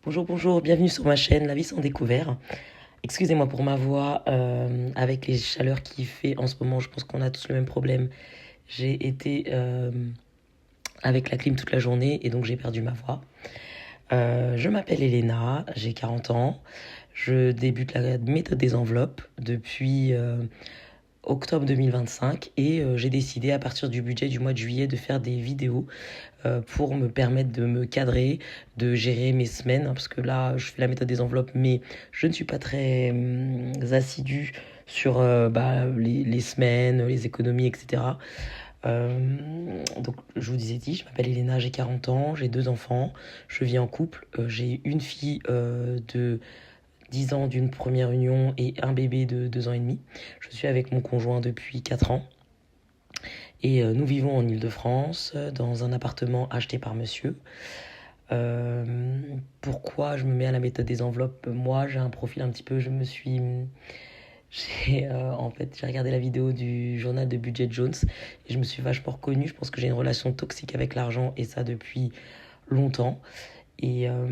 Bonjour, bonjour, bienvenue sur ma chaîne La vie sans découvert. Excusez-moi pour ma voix, avec les chaleurs qu'il fait en ce moment, je pense qu'on a tous le même problème. J'ai été avec la clim toute la journée et donc j'ai perdu ma voix. Je m'appelle Elena, j'ai 40 ans. Je débute la méthode des enveloppes depuis octobre 2025 et j'ai décidé à partir du budget du mois de juillet de faire des vidéos pour me permettre de me cadrer, de gérer mes semaines, hein, parce que là je fais la méthode des enveloppes mais je ne suis pas très assidue sur les semaines, les économies, etc. Donc je vous disais dit, je m'appelle Elena, j'ai 40 ans, j'ai deux enfants, je vis en couple, j'ai une fille de 10 ans d'une première union et un bébé de 2 ans et demi. Je suis avec mon conjoint depuis 4 ans et nous vivons en Île-de-France dans un appartement acheté par monsieur. Pourquoi je me mets à la méthode des enveloppes? Moi, j'ai un profil un petit peu, j'ai regardé la vidéo du journal de Budget Jones et je me suis vachement reconnue. Je pense que j'ai une relation toxique avec l'argent et ça depuis longtemps. Et, euh,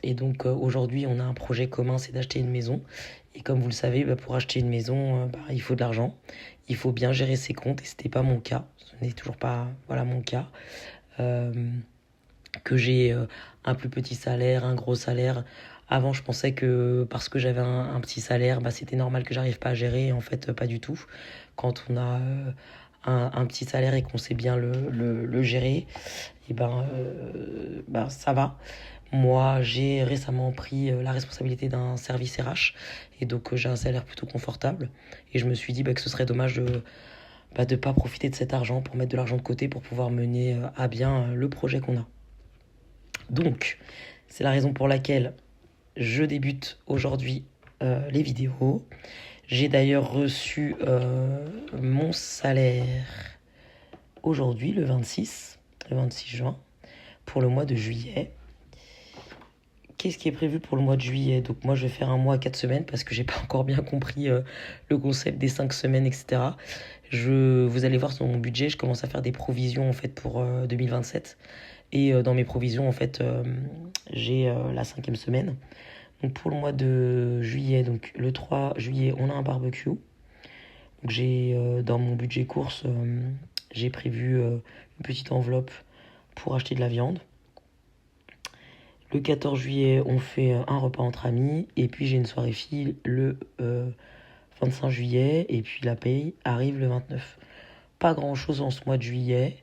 et donc aujourd'hui, on a un projet commun, c'est d'acheter une maison. Et comme vous le savez, pour acheter une maison, il faut de l'argent. Il faut bien gérer ses comptes et ce n'était pas mon cas. Ce n'est toujours pas voilà, mon cas. Euh, que j'ai un plus petit salaire, un gros salaire. Avant, je pensais que parce que j'avais un petit salaire, c'était normal que j'arrive pas à gérer. En fait, pas du tout. Quand on a un petit salaire et qu'on sait bien le gérer, et ça va. Moi, j'ai récemment pris la responsabilité d'un service RH et donc j'ai un salaire plutôt confortable. Et je me suis dit que ce serait dommage de pas profiter de cet argent pour mettre de l'argent de côté pour pouvoir mener à bien le projet qu'on a. Donc, c'est la raison pour laquelle je débute aujourd'hui les vidéos. J'ai d'ailleurs reçu mon salaire aujourd'hui, le 26 juin, pour le mois de juillet. Qu'est-ce qui est prévu pour le mois de juillet? Donc moi je vais faire un mois à 4 semaines parce que j'ai pas encore bien compris le concept des 5 semaines, etc. Vous allez voir sur mon budget, je commence à faire des provisions en fait pour 2027. Et dans mes provisions, en fait, j'ai la cinquième semaine. Donc pour le mois de juillet, donc le 3 juillet, on a un barbecue. Donc j'ai dans mon budget course, j'ai prévu une petite enveloppe pour acheter de la viande. Le 14 juillet, on fait un repas entre amis. Et puis j'ai une soirée fille le 25 juillet. Et puis la paye arrive le 29. Pas grand-chose en ce mois de juillet.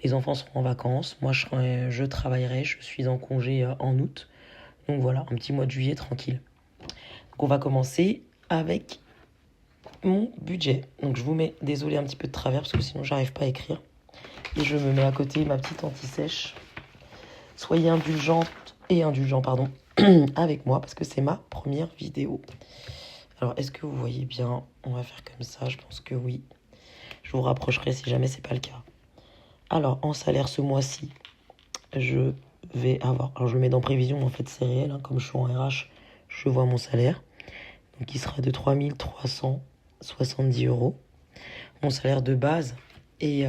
Les enfants seront en vacances. Moi, je travaillerai. Je suis en congé en août. Donc voilà, un petit mois de juillet tranquille. Donc on va commencer avec mon budget. Donc je vous mets, désolé, un petit peu de travers parce que sinon j'arrive pas à écrire. Et je me mets à côté ma petite anti-sèche. Soyez indulgents, pardon, avec moi parce que c'est ma première vidéo. Alors est-ce que vous voyez bien? On va faire comme ça, je pense que oui. Je vous rapprocherai si jamais c'est pas le cas. Alors en salaire ce mois-ci, je vais avoir... Alors je le mets dans prévision, mais en fait c'est réel, hein, comme je suis en RH, je vois mon salaire. Donc il sera de 3 370 euros. Mon salaire de base est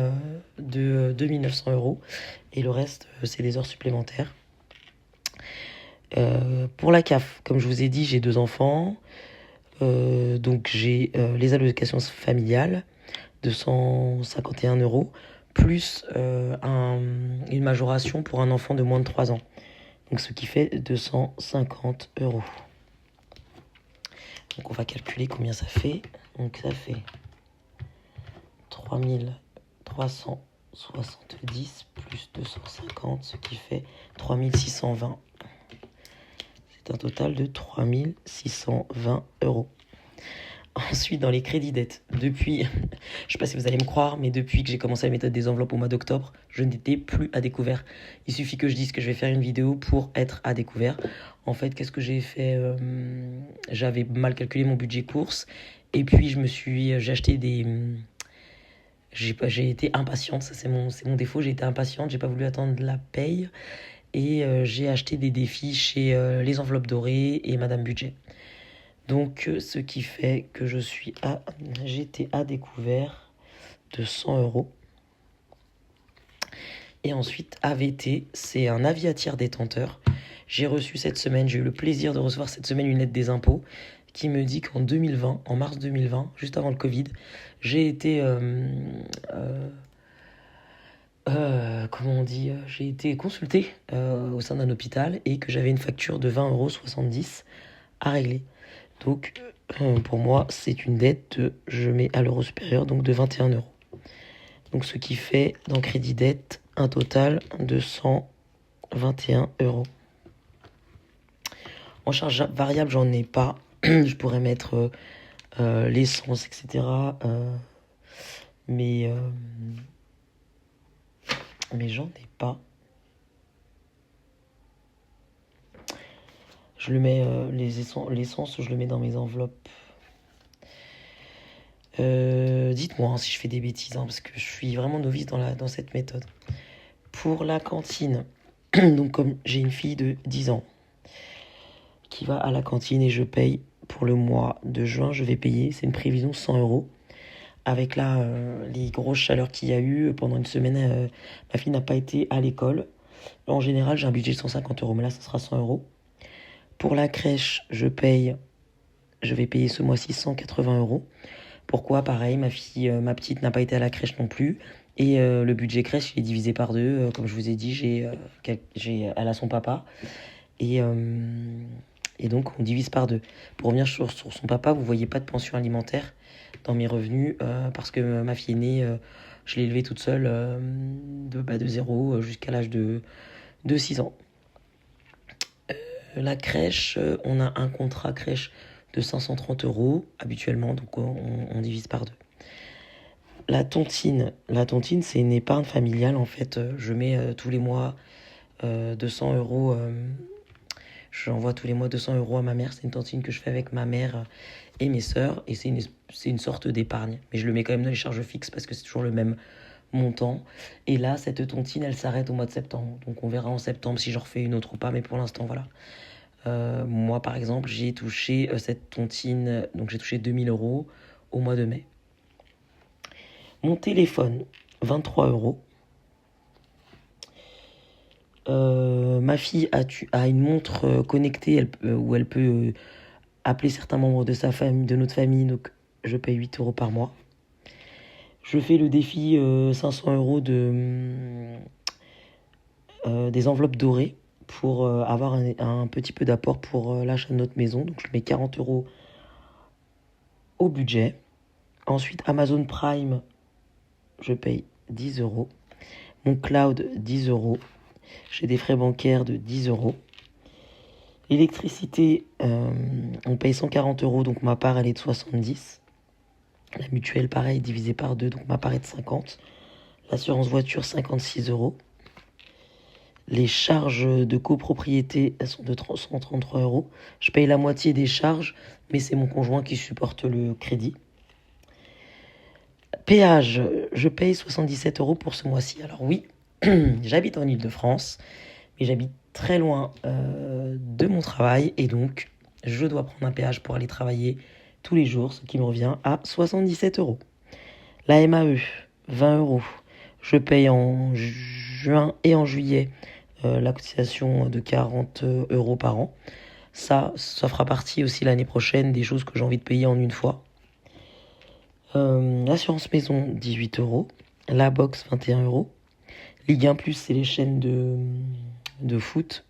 de 2 900 euros. Et le reste, c'est des heures supplémentaires. Pour la CAF, comme je vous ai dit, j'ai deux enfants. Donc j'ai les allocations familiales de 151 euros, plus une majoration pour un enfant de moins de 3 ans. Donc ce qui fait 250 euros. Donc on va calculer combien ça fait. Donc ça fait 3370 plus 250, ce qui fait 3620. C'est un total de 3620 euros. Ensuite, dans les crédits dettes, depuis, je ne sais pas si vous allez me croire, mais depuis que j'ai commencé la méthode des enveloppes au mois d'octobre, je n'étais plus à découvert. Il suffit que je dise que je vais faire une vidéo pour être à découvert. En fait, qu'est-ce que j'ai fait? J'avais mal calculé mon budget course, et puis j'ai acheté des... J'ai été impatiente, ça c'est mon défaut, j'ai été impatiente, j'ai pas voulu attendre la paye, et j'ai acheté des défis chez les enveloppes dorées et Madame Budget. Donc, ce qui fait que j'étais à découvert de 100 euros. Et ensuite, AVT, c'est un avis à tiers détenteur J'ai reçu cette semaine, j'ai eu le plaisir de recevoir cette semaine une lettre des impôts qui me dit qu'en 2020, en mars 2020, juste avant le Covid, j'ai été comment on dit, j'ai été consulté au sein d'un hôpital et que j'avais une facture de 20,70 € à régler. Donc, pour moi, c'est une dette je mets à l'euro supérieur, donc de 21 euros. Donc, ce qui fait dans crédit dette un total de 121 euros. En charge variable, j'en ai pas. Je pourrais mettre l'essence, etc. Mais j'en ai pas. Je le mets, l'essence, je le mets dans mes enveloppes. Dites-moi si je fais des bêtises, parce que je suis vraiment novice dans cette méthode. Pour la cantine, donc comme j'ai une fille de 10 ans qui va à la cantine et je paye pour le mois de juin, je vais payer, c'est une prévision 100 euros. Avec là, les grosses chaleurs qu'il y a eu pendant une semaine, ma fille n'a pas été à l'école. En général, j'ai un budget de 150 euros, mais là, ça sera 100 euros. Pour la crèche, je vais payer ce mois-ci 180 euros. Pourquoi? Pareil, ma petite n'a pas été à la crèche non plus. Et le budget crèche, il est divisé par deux. Comme je vous ai dit, elle a son papa. Et donc, on divise par deux. Pour revenir sur son papa, vous ne voyez pas de pension alimentaire dans mes revenus parce que ma fille aînée, je l'ai élevée toute seule de 0 jusqu'à l'âge de 6 ans. La crèche, on a un contrat crèche de 530 euros habituellement, donc on divise par deux. La tontine, c'est une épargne familiale en fait. Je mets tous les mois 200 euros. J'envoie tous les mois 200 euros à ma mère. C'est une tontine que je fais avec ma mère et mes sœurs. Et c'est une sorte d'épargne. Mais je le mets quand même dans les charges fixes parce que c'est toujours le même montant. Et là, cette tontine, elle s'arrête au mois de septembre. Donc on verra en septembre si j'en refais une autre ou pas. Mais pour l'instant, voilà. Moi, par exemple, j'ai touché cette tontine. Donc j'ai touché 2000 euros au mois de mai. Mon téléphone, 23 euros. Ma fille a une montre connectée où elle peut appeler certains membres de sa famille, de notre famille, donc je paye 8 euros par mois. Je fais le défi 500 euros des enveloppes dorées pour avoir un petit peu d'apport pour l'achat de notre maison. Donc je mets 40 euros au budget. Ensuite, Amazon Prime, je paye 10 euros. Mon cloud, 10 euros. J'ai des frais bancaires de 10 euros. L'électricité, on paye 140 euros, donc ma part, elle est de 70. La mutuelle, pareil, divisée par 2, donc ma part est de 50. L'assurance voiture, 56 euros. Les charges de copropriété, elles sont de 133 euros. Je paye la moitié des charges, mais c'est mon conjoint qui supporte le crédit. Péage, je paye 77 euros pour ce mois-ci. Alors oui, j'habite en Île-de-France, mais j'habite très loin de mon travail et donc je dois prendre un péage pour aller travailler tous les jours, ce qui me revient à 77 euros. La MAE, 20 euros. Je paye en juin et en juillet la cotisation de 40 euros par an. Ça fera partie aussi l'année prochaine des choses que j'ai envie de payer en une fois. L'assurance maison, 18 euros. La box, 21 euros. Ligue 1+, c'est les chaînes de foot,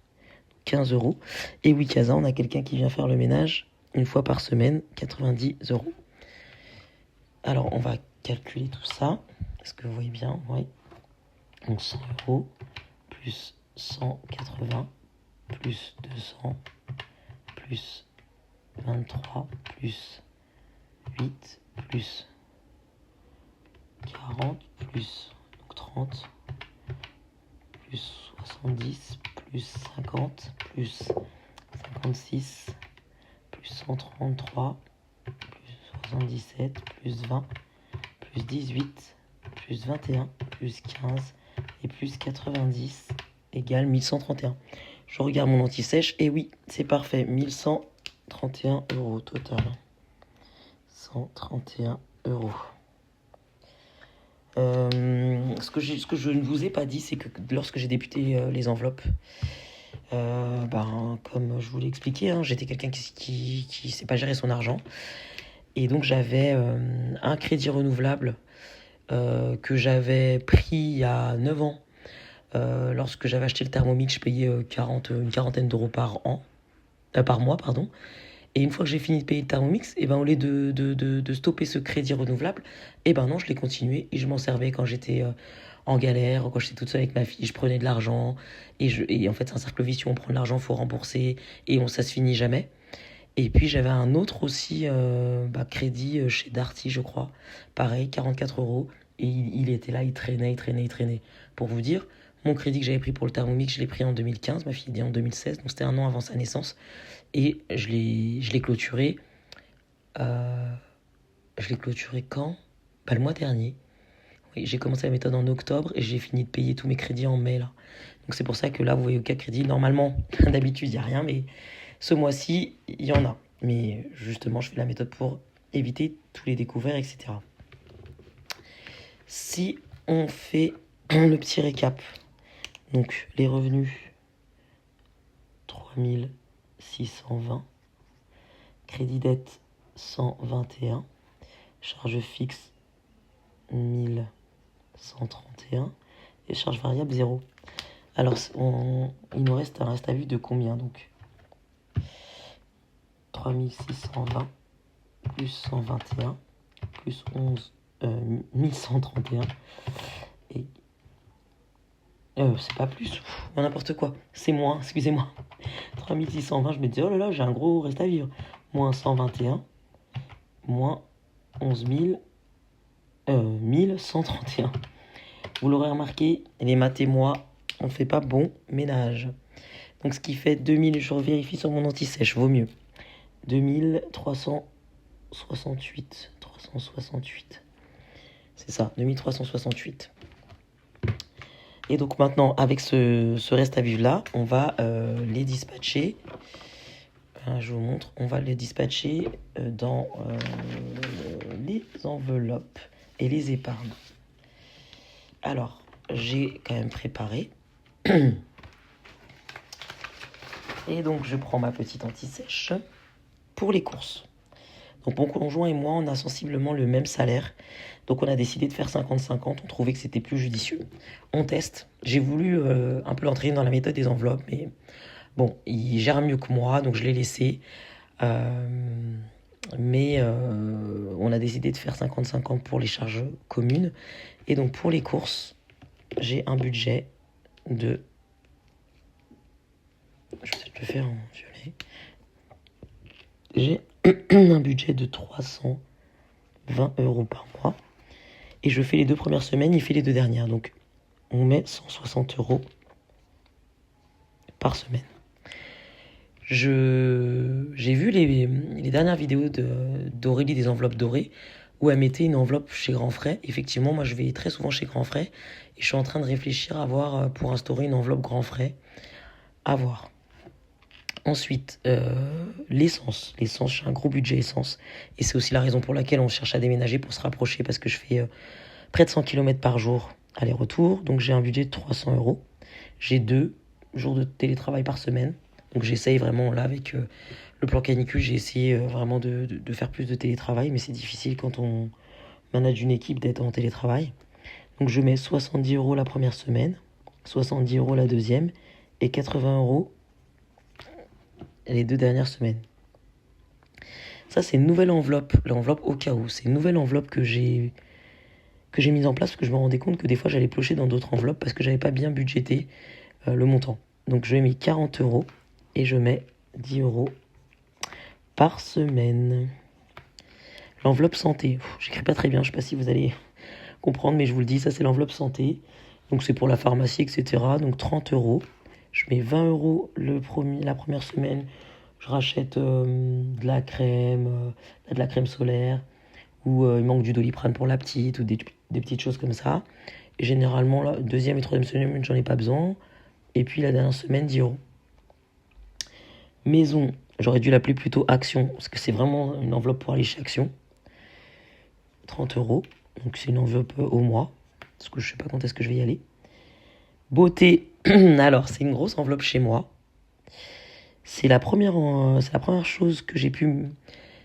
15 euros. Et Wikaza, on a quelqu'un qui vient faire le ménage une fois par semaine, 90 euros. Alors, on va calculer tout ça. Est-ce que vous voyez bien? Oui. Donc, 100 euros, plus 180, plus 200, plus 23, plus 8, plus 40, plus donc 30, plus 70, plus 50, plus 56, plus 133, plus 77, plus 20, plus 18, plus 21, plus 15 et plus 90 égale 1131. Je regarde mon anti-sèche et oui, c'est parfait, 1131 euros total. 131 euros. Ce que je ne vous ai pas dit, c'est que lorsque j'ai débuté les enveloppes, Comme je vous l'ai expliqué, hein, j'étais quelqu'un qui sait pas gérer son argent. Et donc j'avais un crédit renouvelable que j'avais pris il y a 9 ans. Lorsque j'avais acheté le Thermomix, je payais une quarantaine d'euros par mois, pardon. Et une fois que j'ai fini de payer le Thermomix, et ben au lieu de stopper ce crédit renouvelable, et ben non, je l'ai continué et je m'en servais quand j'étais en galère, quand j'étais toute seule avec ma fille, je prenais de l'argent et en fait c'est un cercle vicieux, on prend de l'argent, faut rembourser et ça se finit jamais. Et puis j'avais un autre aussi crédit chez Darty, je crois, pareil, 44 euros. Et il était là, il traînait. Pour vous dire, mon crédit que j'avais pris pour le Thermomix, je l'ai pris en 2015, ma fille est née en 2016, donc c'était un an avant sa naissance. Et je l'ai clôturé. euh, je l'ai clôturé quand? Le mois dernier. Oui, j'ai commencé la méthode en octobre et j'ai fini de payer tous mes crédits en mai là. Donc c'est pour ça que là, vous voyez aucun crédit. Normalement, d'habitude, il n'y a rien, mais ce mois-ci, il y en a. Mais justement, je fais la méthode pour éviter tous les découverts, etc. Si on fait le petit récap, donc les revenus 3620, crédit dette 121, charge fixe 1131 et charge variable 0. Alors, il nous reste un reste à vue de combien donc? 3620 plus 121 plus 1131 et c'est pas plus, n'importe quoi, c'est moins, excusez-moi. 3620, je me dis oh là là, j'ai un gros reste à vivre. Moins 121 moins 11 1131. Vous l'aurez remarqué, les maths et moi, on ne fait pas bon ménage. Donc ce qui fait 2000, je revérifie sur mon anti-sèche, vaut mieux. 2368. 368. C'est ça, 2368. Et donc maintenant, avec ce reste à vivre là, on va les dispatcher. Je vous montre, on va les dispatcher dans les enveloppes et les épargnes. Alors, j'ai quand même préparé. Et donc, je prends ma petite anti-sèche pour les courses. Donc, mon conjoint et moi, on a sensiblement le même salaire. Donc, on a décidé de faire 50-50. On trouvait que c'était plus judicieux. On teste. J'ai voulu un peu l'entraîner dans la méthode des enveloppes, mais bon, il gère mieux que moi, donc je l'ai laissé. Mais on a décidé de faire 50-50 pour les charges communes. Et donc, pour les courses, j'ai un budget de... Je vais peut-être le faire en violet. J'ai un budget de 320 euros par mois. Et je fais les 2 premières semaines, il fait les 2 dernières. Donc, on met 160 euros par semaine. J'ai vu les dernières vidéos d'Aurélie des enveloppes dorées où elle mettait une enveloppe chez Grand Frais. Effectivement, moi, je vais très souvent chez Grand Frais et je suis en train de réfléchir à voir pour instaurer une enveloppe Grand Frais. À voir. Ensuite, l'essence. L'essence, j'ai un gros budget essence. Et c'est aussi la raison pour laquelle on cherche à déménager pour se rapprocher parce que je fais près de 100 km par jour aller-retour. Donc j'ai un budget de 300 euros. J'ai 2 jours de télétravail par semaine. Donc j'essaye vraiment, là, avec le plan canicule, j'ai essayé vraiment de faire plus de télétravail. Mais c'est difficile quand on manage une équipe d'être en télétravail. Donc je mets 70 euros la première semaine, 70 euros la deuxième et 80 euros les 2 dernières semaines. Ça, c'est une nouvelle enveloppe, l'enveloppe au cas où. C'est une nouvelle enveloppe que j'ai mise en place parce que je me rendais compte que des fois, j'allais piocher dans d'autres enveloppes parce que j'avais pas bien budgété le montant. Donc, je mets 40 euros et je mets 10 euros par semaine. L'enveloppe santé. J'écris pas très bien, je sais pas si vous allez comprendre, mais je vous le dis, ça, c'est l'enveloppe santé. Donc, c'est pour la pharmacie, etc. Donc, 30 euros. Je mets 20 euros la première semaine. Je rachète de la crème solaire, ou il manque du Doliprane pour la petite, ou des petites choses comme ça. Et généralement, la deuxième et troisième semaine, j'en ai pas besoin. Et puis la dernière semaine, 10 euros. Maison, j'aurais dû l'appeler plutôt Action, parce que c'est vraiment une enveloppe pour aller chez Action. 30 euros. Donc c'est une enveloppe au mois, parce que je sais pas quand est-ce que je vais y aller. Beauté, alors c'est une grosse enveloppe chez moi. c'est la première chose que j'ai pu...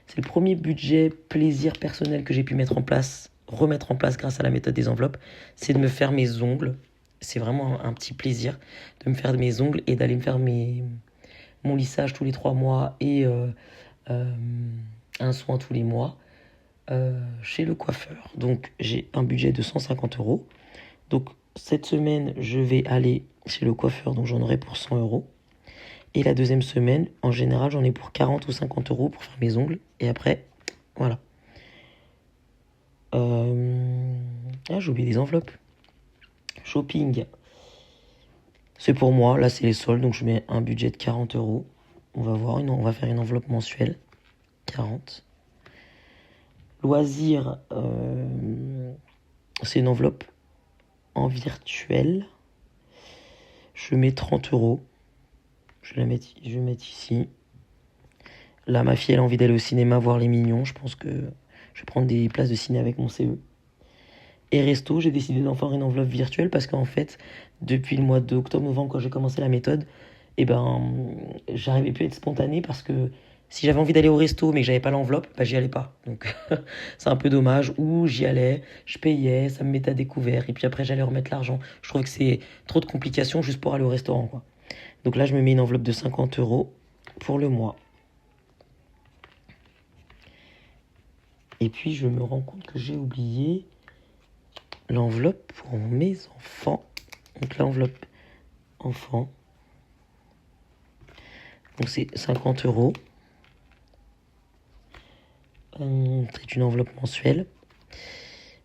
C'est le premier budget plaisir personnel que j'ai pu mettre en place, remettre en place grâce à la méthode des enveloppes. C'est de me faire mes ongles. C'est vraiment un petit plaisir de me faire mes ongles et d'aller me faire mon lissage tous les 3 mois et euh, un soin tous les mois chez le coiffeur. Donc j'ai un budget de 150 euros. Donc cette semaine, je vais aller chez le coiffeur, donc j'en aurai pour 100 euros. Et la deuxième semaine, en général, j'en ai pour 40 ou 50 euros pour faire mes ongles. Et après, voilà. Ah, j'ai oublié des enveloppes. Shopping. C'est pour moi. Là, c'est les soldes. Donc, je mets un budget de 40 euros. On va voir. On va faire une enveloppe mensuelle. 40. Loisirs. C'est une enveloppe en virtuel. Je mets 30 euros. Je vais mettre ici. Là, ma fille, elle a envie d'aller au cinéma voir Les Mignons. Je pense que je vais prendre des places de ciné avec mon CE. Et resto, j'ai décidé d'en faire une enveloppe virtuelle parce qu'en fait, depuis le mois d'octobre-novembre, quand j'ai commencé la méthode, eh ben, j'arrivais plus à être spontané parce que si j'avais envie d'aller au resto mais que j'avais pas l'enveloppe, bah, j'y allais pas. Donc c'est un peu dommage. Ou j'y allais, je payais, ça me mettait à découvert et puis après j'allais remettre l'argent. Je trouve que c'est trop de complications juste pour aller au restaurant, quoi. Donc là, je me mets une enveloppe de 50 euros pour le mois. Et puis je me rends compte que j'ai oublié l'enveloppe pour mes enfants. Donc l'enveloppe enfant. Donc c'est 50 euros. C'est une enveloppe mensuelle.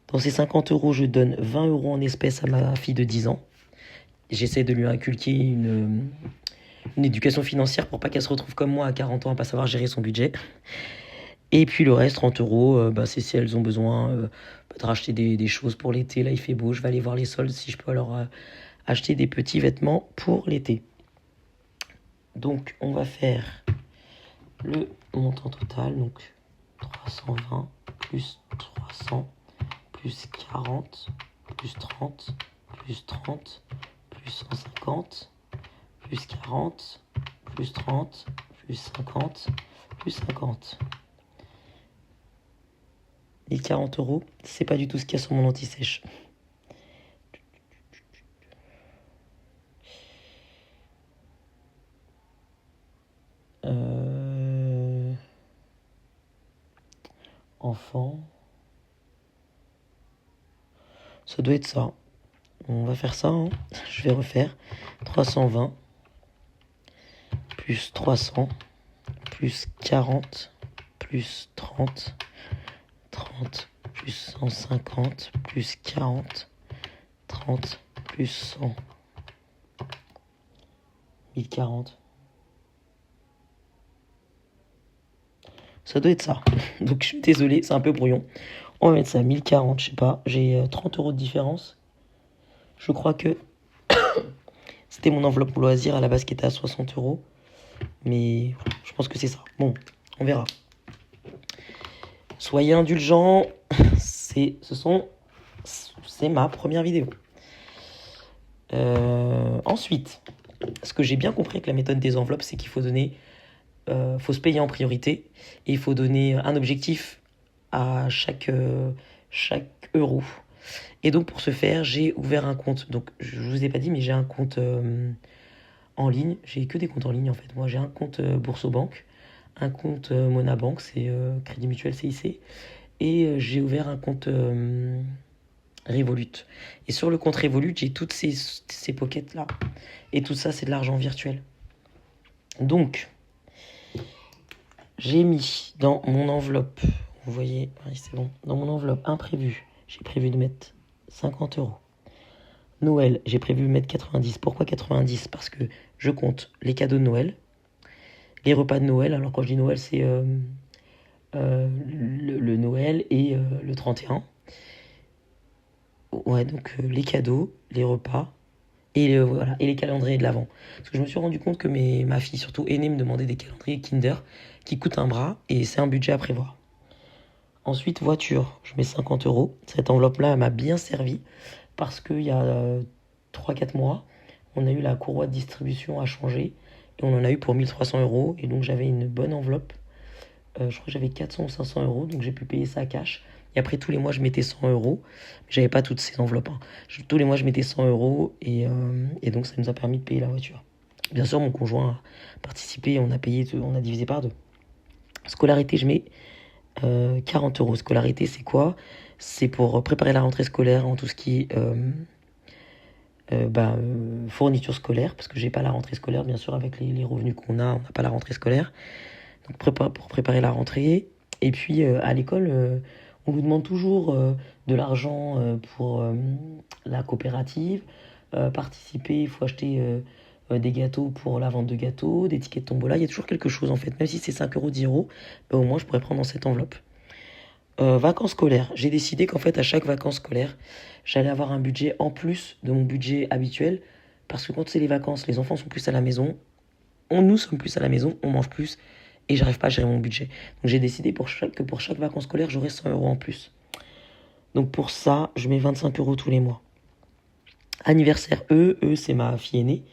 Dans ces 50 euros, je donne 20 euros en espèces à ma fille de 10 ans. J'essaie de lui inculquer une éducation financière pour pas qu'elle se retrouve comme moi à 40 ans à pas savoir gérer son budget. Et puis le reste, 30 euros, c'est si elles ont besoin de racheter des choses pour l'été. Là, il fait beau, je vais aller voir les soldes si je peux leur acheter des petits vêtements pour l'été. Donc, on va faire le montant total. Donc, 320 plus 300 plus 40 plus 30 plus 30 plus 150 plus 40 plus 30 plus 50 plus 50. Les 40 euros, c'est pas du tout ce qu'il y a sur mon anti-sèche. Enfant. Ça doit être ça. On va faire ça. Hein. Je vais refaire 320 plus 300 plus 40 plus 30 30 plus 150 plus 40 30 plus 100 1040. Ça doit être ça. Donc je suis désolé, c'est un peu brouillon. On va mettre ça à 1040, je sais pas. J'ai 30 euros de différence. Je crois que c'était mon enveloppe loisir à la base qui était à 60 euros. Mais je pense que c'est ça. Bon, on verra. Soyez indulgents. C'est ma première vidéo. Ensuite, ce que j'ai bien compris avec la méthode des enveloppes, c'est qu'il faut faut se payer en priorité et il faut donner un objectif à chaque euro. Et donc pour ce faire, j'ai ouvert un compte. Donc je vous ai pas dit, mais j'ai un compte en ligne. J'ai que des comptes en ligne en fait. Moi j'ai un compte Boursobank, un compte Monabank, c'est Crédit Mutuel CIC, et j'ai ouvert un compte Revolut. Et sur le compte Revolut, j'ai toutes ces pockets là. Et tout ça, c'est de l'argent virtuel. Donc, j'ai mis dans mon enveloppe, vous voyez, oui, c'est bon, dans mon enveloppe imprévue, j'ai prévu de mettre 50 euros. Noël, j'ai prévu de mettre 90. Pourquoi 90? Parce que je compte les cadeaux de Noël, les repas de Noël. Alors quand je dis Noël, c'est le Noël et le 31. Ouais, donc les cadeaux, les repas et, voilà, et les calendriers de l'Avent. Parce que je me suis rendu compte que ma fille, surtout aînée, me demandait des calendriers Kinder qui coûtent un bras et c'est un budget à prévoir. Ensuite, voiture, je mets 50 euros. Cette enveloppe-là, elle m'a bien servi parce qu'il y a 3-4 mois, on a eu la courroie de distribution à changer et Et on en a eu pour 1 300 euros. Et donc j'avais une bonne enveloppe. Je crois que j'avais 400 ou 500 euros. Donc j'ai pu payer ça à cash. Et après, tous les mois, je mettais 100 euros. Mais j'avais pas toutes ces enveloppes, hein. Tous les mois, je mettais 100 euros. Et donc ça nous a permis de payer la voiture. Bien sûr, mon conjoint a participé. On a payé, on a divisé par deux. Scolarité, je mets 40 euros. Scolarité, c'est quoi? C'est pour préparer la rentrée scolaire en tout ce qui est fourniture scolaire, parce que j'ai pas la rentrée scolaire, bien sûr, avec les revenus qu'on a, on n'a pas la rentrée scolaire. Donc pour préparer la rentrée. Et puis à l'école, on vous demande toujours de l'argent pour la coopérative, participer, il faut acheter des gâteaux pour la vente de gâteaux, des tickets de tombola, il y a toujours quelque chose en fait, même si c'est 5 euros, 10 euros, au moins je pourrais prendre dans cette enveloppe. Vacances scolaires, j'ai décidé qu'en fait à chaque vacances scolaires, j'allais avoir un budget en plus de mon budget habituel, parce que quand c'est les vacances, les enfants sont plus à la maison, nous sommes plus à la maison, on mange plus, et j'arrive pas à gérer mon budget. Donc j'ai décidé que pour chaque vacances scolaires, j'aurai 100 euros en plus. Donc pour ça, je mets 25 euros tous les mois. Anniversaire c'est ma fille aînée.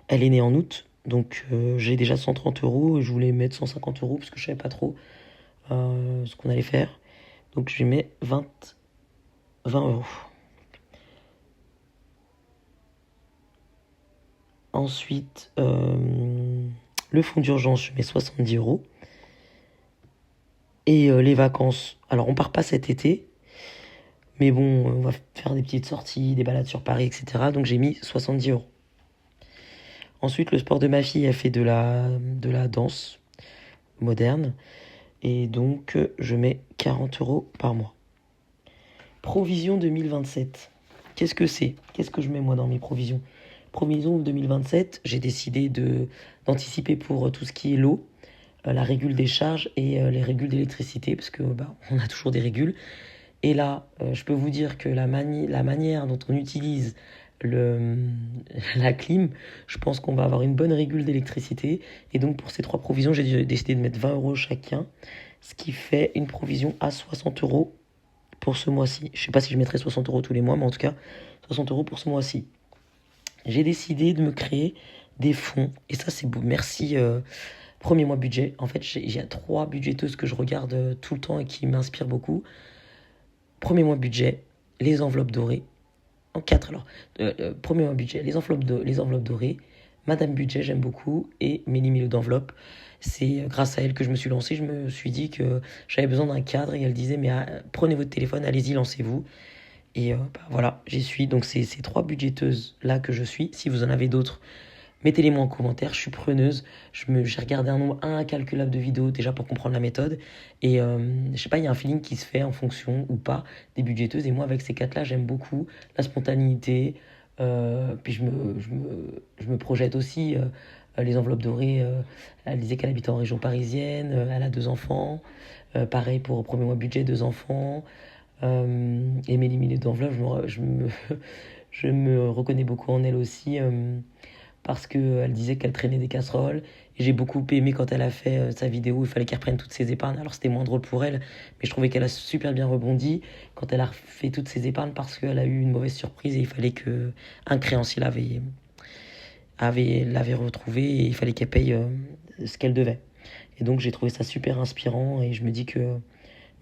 Elle est née en août, donc j'ai déjà 130 euros. Je voulais mettre 150 euros parce que je savais pas trop ce qu'on allait faire. Donc je mets 20 euros. Ensuite, le fonds d'urgence, je mets 70 euros. Et les vacances, alors on part pas cet été, mais bon, on va faire des petites sorties, des balades sur Paris, etc. Donc j'ai mis 70 euros. Ensuite, le sport de ma fille, elle fait de la danse moderne. Et donc, je mets 40 euros par mois. Provision 2027. Qu'est-ce que c'est? Qu'est-ce que je mets moi dans mes provisions? Provision 2027, j'ai décidé d'anticiper pour tout ce qui est l'eau, la régule des charges et les régules d'électricité, parce que on a toujours des régules. Et là, je peux vous dire que la manière dont on utilise la clim, je pense qu'on va avoir une bonne régule d'électricité. Et donc pour ces 3 provisions, j'ai décidé de mettre 20 euros chacun, ce qui fait une provision à 60 euros pour ce mois-ci. Je ne sais pas si je mettrai 60 euros tous les mois, mais en tout cas, 60 euros pour ce mois-ci. J'ai décidé de me créer des fonds. Et ça, c'est beau. Merci. Premier mois budget. En fait, j'ai 3 budgeteuses que je regarde tout le temps et qui m'inspirent beaucoup. Premier mois budget, les enveloppes dorées. En 4 alors. Premier mois budget, les enveloppes dorées. Madame Budget, j'aime beaucoup. Et Mélie d'enveloppe. C'est grâce à elle que je me suis lancé. Je me suis dit que j'avais besoin d'un cadre. Et elle disait, mais prenez votre téléphone, allez-y, lancez-vous. Et voilà, j'y suis. Donc c'est ces 3 budgeteuses-là que je suis. Si vous en avez d'autres, mettez-les moi en commentaire, je suis preneuse. J'ai regardé un nombre incalculable de vidéos déjà pour comprendre la méthode. Et je sais pas, il y a un feeling qui se fait en fonction ou pas des budgeteuses. Et moi, avec ces 4-là, j'aime beaucoup la spontanéité. Puis je me projette aussi. Les enveloppes dorées, elle disait qu'elle habite en région parisienne. Elle a 2 enfants. Pareil pour premier mois budget, 2 enfants. Émilie Millet d'enveloppe, je me reconnais beaucoup en elle aussi. Parce qu'elle disait qu'elle traînait des casseroles. Et j'ai beaucoup aimé quand elle a fait sa vidéo, il fallait qu'elle reprenne toutes ses épargnes. Alors c'était moins drôle pour elle, mais je trouvais qu'elle a super bien rebondi quand elle a fait toutes ses épargnes parce qu'elle a eu une mauvaise surprise et il fallait que un créancier l'avait retrouvé et il fallait qu'elle paye ce qu'elle devait. Et donc j'ai trouvé ça super inspirant et je me dis que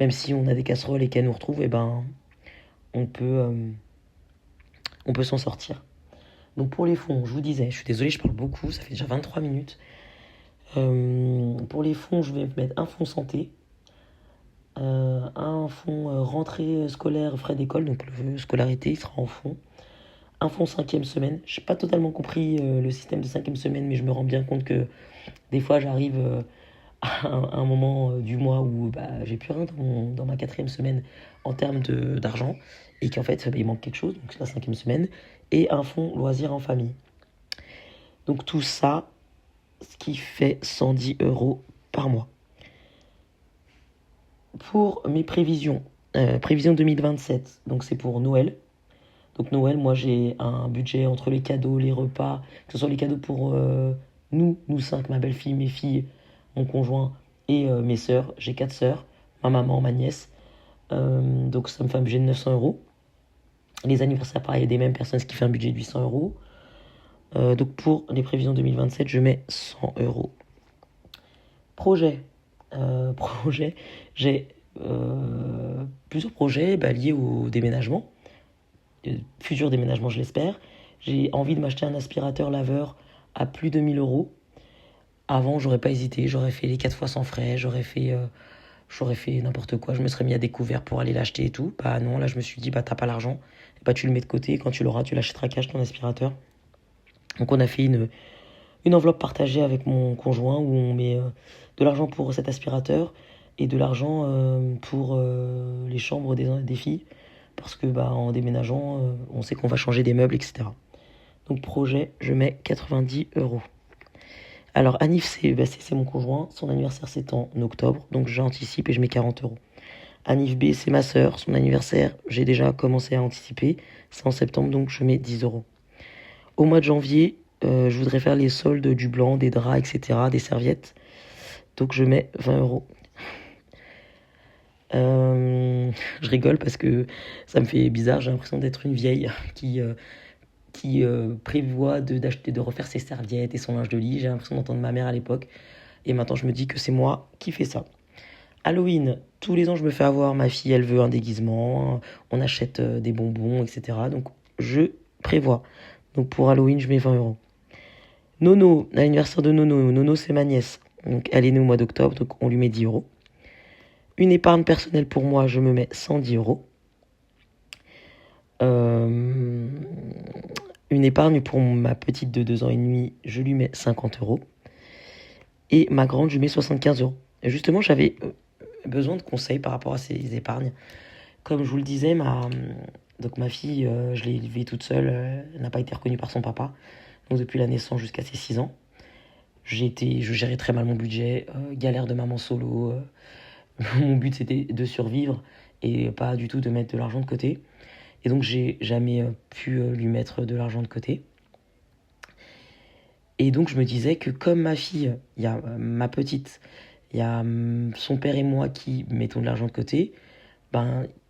même si on a des casseroles et qu'elle nous retrouve, eh ben, on peut s'en sortir. Donc pour les fonds, je vous disais, je suis désolée, je parle beaucoup, ça fait déjà 23 minutes. Pour les fonds, je vais mettre un fonds santé, un fonds rentrée scolaire, frais d'école, donc le scolarité, il sera en fonds. Un fonds 5e semaine. Je n'ai pas totalement compris le système de 5e semaine, mais je me rends bien compte que des fois, j'arrive à un moment du mois où j'ai plus rien dans ma 4e semaine en termes d'argent et qu'en fait, il manque quelque chose, donc c'est la 5e semaine. Et un fonds loisirs en famille. Donc tout ça, ce qui fait 110 euros par mois. Pour mes prévisions, prévision 2027, donc c'est pour Noël. Donc Noël, moi j'ai un budget entre les cadeaux, les repas, que ce soit les cadeaux pour nous 5, ma belle-fille, mes filles, mon conjoint et mes sœurs. J'ai 4 sœurs, ma maman, ma nièce. Donc ça me fait un budget de 900 euros. Les anniversaires, pareil, des mêmes personnes, ce qui fait un budget de 800 euros. Donc pour les prévisions 2027, je mets 100 euros. Projet. Projet. J'ai plusieurs projets liés au déménagement. Futur déménagement, je l'espère. J'ai envie de m'acheter un aspirateur laveur à plus de 1000 euros. Avant, j'aurais pas hésité. J'aurais fait les 4 fois sans frais. J'aurais fait n'importe quoi. Je me serais mis à découvert pour aller l'acheter et tout. Bah non, là, je me suis dit, t'as pas l'argent. Bah, tu le mets de côté. Quand tu l'auras, tu l'achèteras cash ton aspirateur. Donc, on a fait une enveloppe partagée avec mon conjoint où on met de l'argent pour cet aspirateur et de l'argent pour les chambres des filles. Parce que en déménageant, on sait qu'on va changer des meubles, etc. Donc projet, je mets 90 euros. Alors Anif, c'est mon conjoint. Son anniversaire, c'est en octobre. Donc j'anticipe et je mets 40 euros. Anif B, c'est ma sœur. Son anniversaire, j'ai déjà commencé à anticiper. C'est en septembre, donc je mets 10 euros. Au mois de janvier, je voudrais faire les soldes du blanc, des draps, etc., des serviettes. Donc je mets 20 euros. Je rigole parce que ça me fait bizarre. J'ai l'impression d'être une vieille qui prévoit de refaire ses serviettes et son linge de lit. J'ai l'impression d'entendre ma mère à l'époque. Et maintenant, je me dis que c'est moi qui fais ça. Halloween, tous les ans, je me fais avoir. Ma fille, elle veut un déguisement. On achète des bonbons, etc. Donc, je prévois. Donc, pour Halloween, je mets 20 euros. Nono, l'anniversaire de Nono. Nono, c'est ma nièce. Donc, elle est née au mois d'octobre. Donc, on lui met 10 euros. Une épargne personnelle pour moi, je me mets 110 euros. Une épargne pour ma petite de 2 ans et demi, je lui mets 50 euros. Et ma grande, je lui mets 75 euros. Et justement, j'avais besoin de conseils par rapport à ces épargnes. Comme je vous le disais, ma fille, je l'ai élevée toute seule. Elle n'a pas été reconnue par son papa. Donc depuis la naissance jusqu'à ses 6 ans. Je gérais très mal mon budget. Galère de maman solo. Mon but, c'était de survivre et pas du tout de mettre de l'argent de côté. Et donc, j'ai jamais pu lui mettre de l'argent de côté. Et donc, je me disais que comme ma fille, il y a ma petite, il y a son père et moi qui mettons de l'argent de côté,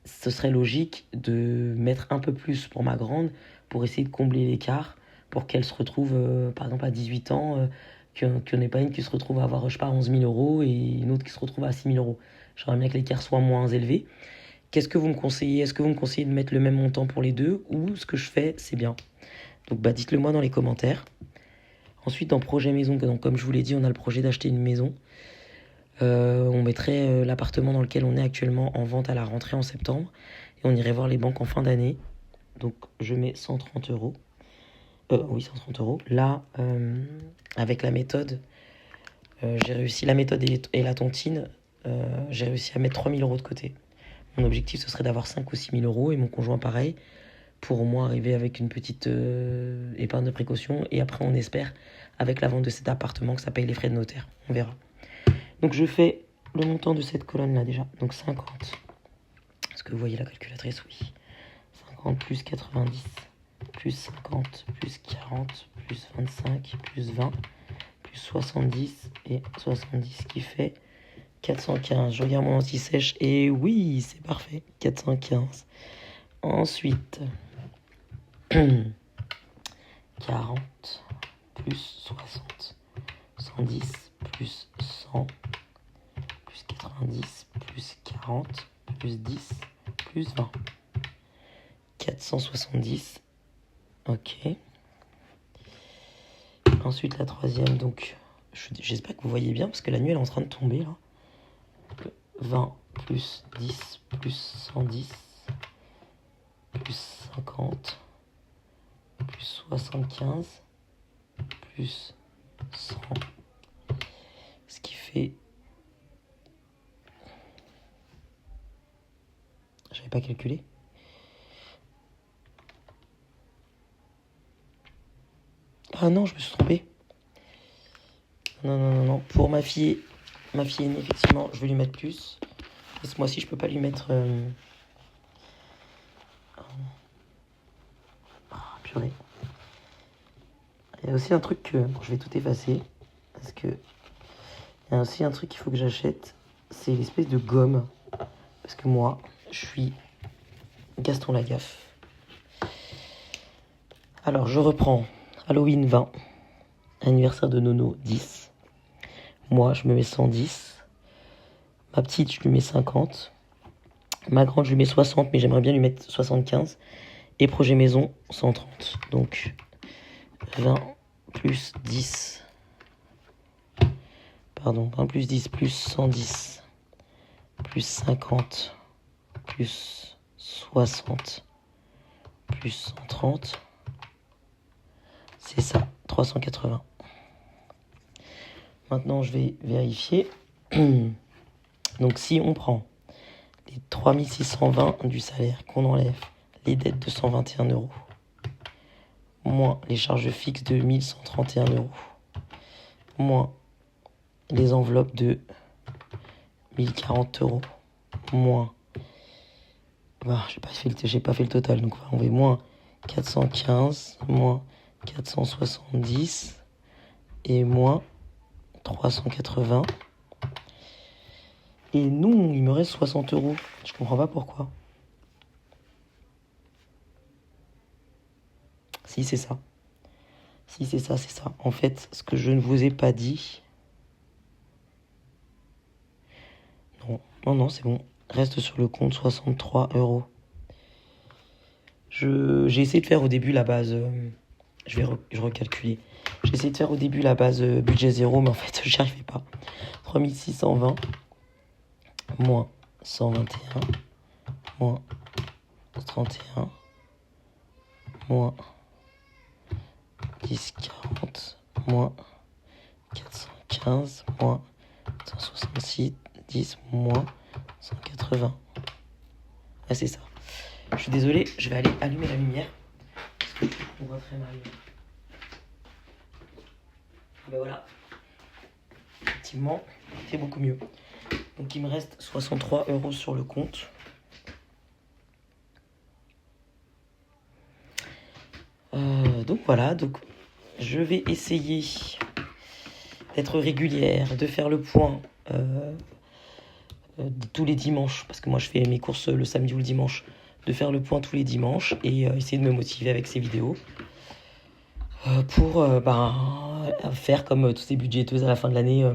ce serait logique de mettre un peu plus pour ma grande pour essayer de combler l'écart, pour qu'elle se retrouve, par exemple, à 18 ans, qu'il n'y en ait pas une qui se retrouve à avoir, je sais pas, 11 000 euros et une autre qui se retrouve à 6 000 euros. J'aimerais bien que l'écart soit moins élevé. Qu'est-ce que vous me conseillez? Est-ce que vous me conseillez de mettre le même montant pour les deux ou ce que je fais, c'est bien? Donc dites-le moi dans les commentaires. Ensuite, dans projet maison, donc, comme je vous l'ai dit, on a le projet d'acheter une maison. On mettrait l'appartement dans lequel on est actuellement en vente à la rentrée en septembre. Et on irait voir les banques en fin d'année. Donc je mets 130 euros. Oui, 130 euros. Là, avec la méthode, j'ai réussi, la méthode et la tontine, j'ai réussi à mettre 3 000 euros de côté. Mon objectif, ce serait d'avoir 5 ou 6 000 euros et mon conjoint pareil, pour au moins arriver avec une petite épargne de précaution. Et après, on espère, avec la vente de cet appartement, que ça paye les frais de notaire. On verra. Donc, je fais le montant de cette colonne-là déjà. Donc, 50. Est-ce que vous voyez la calculatrice? Oui. 50 plus 90, plus 50, plus 40, plus 25, plus 20, plus 70 et 70 qui fait 415. Je regarde mon anti-sèche et oui, c'est parfait. 415. Ensuite, 40 plus 60, 110 plus 100 plus 90 plus 40 plus 10 plus 20. 470. Ok. Ensuite, la troisième. Donc, j'espère que vous voyez bien parce que la nuit elle est en train de tomber là. 20 plus 10 plus 110 plus 50 plus 75 plus 100, ce qui fait... J'avais pas calculé. Ah non, je me suis trompé. Non. Pour ma fille aînée, effectivement, je vais lui mettre plus. Et ce mois-ci, je peux pas lui mettre... Purée. Il y a aussi un truc que... Bon, je vais tout effacer. Parce que... Il y a aussi un truc qu'il faut que j'achète. C'est l'espèce de gomme. Parce que moi, je suis Gaston Lagaffe. Alors, je reprends. Halloween 20. Anniversaire de Nono 10. Moi, je me mets 110. Ma petite, je lui mets 50. Ma grande, je lui mets 60, mais j'aimerais bien lui mettre 75. Et projet maison, 130. Donc, 20 plus 10. Pardon, 20 plus 10 plus 110. Plus 50. Plus 60. Plus 130. C'est ça, 380. Maintenant, je vais vérifier. Donc, si on prend les 3620 du salaire, qu'on enlève les dettes de 121 euros, moins les charges fixes de 1131 euros, moins les enveloppes de 1040 euros, moins... j'ai pas fait le total, donc on va moins 415, moins 470 et moins 380. Et non, il me reste 60 euros. Je comprends pas pourquoi. Si, c'est ça. Si, c'est ça, c'est ça. En fait, ce que je ne vous ai pas dit... Non, c'est bon. Reste sur le compte 63 euros. J'ai essayé de faire au début la base... je vais recalculer. J'ai essayé de faire au début la base budget zéro, mais en fait, j'y arrivais pas. 3620 moins 121 moins 31 moins 1040 moins 415 moins 166 10 moins 180. Ah, c'est ça. Je suis désolé, je vais aller allumer la lumière parce que on voit très mal. Ben voilà. Effectivement, c'est beaucoup mieux. Donc il me reste 63 euros sur le compte. Donc voilà, donc je vais essayer d'être régulière, de faire le point tous les dimanches, parce que moi je fais mes courses le samedi ou le dimanche, de faire le point tous les dimanches et essayer de me motiver avec ces vidéos pour faire comme toutes ces budgéteuses à la fin de l'année,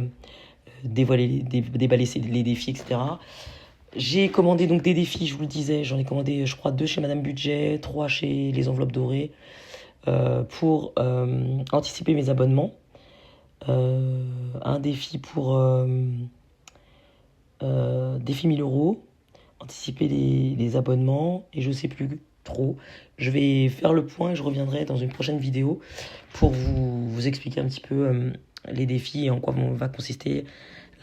déballer les défis, etc. J'ai commandé donc des défis, je vous le disais, j'en ai commandé je crois 2 chez Madame Budget, 3 chez les enveloppes dorées, pour anticiper mes abonnements. Un défi pour défi 1000 euros, anticiper les abonnements, et je sais plus trop. Je vais faire le point et je reviendrai dans une prochaine vidéo pour vous expliquer un petit peu les défis et en quoi va consister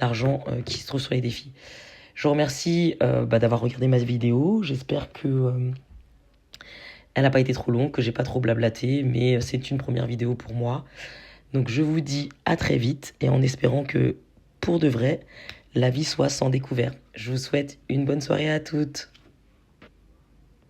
l'argent qui se trouve sur les défis. Je vous remercie d'avoir regardé ma vidéo. J'espère que elle n'a pas été trop longue, que j'ai pas trop blablaté, mais c'est une première vidéo pour moi. Donc je vous dis à très vite et en espérant que pour de vrai, la vie soit sans découvert. Je vous souhaite une bonne soirée à toutes.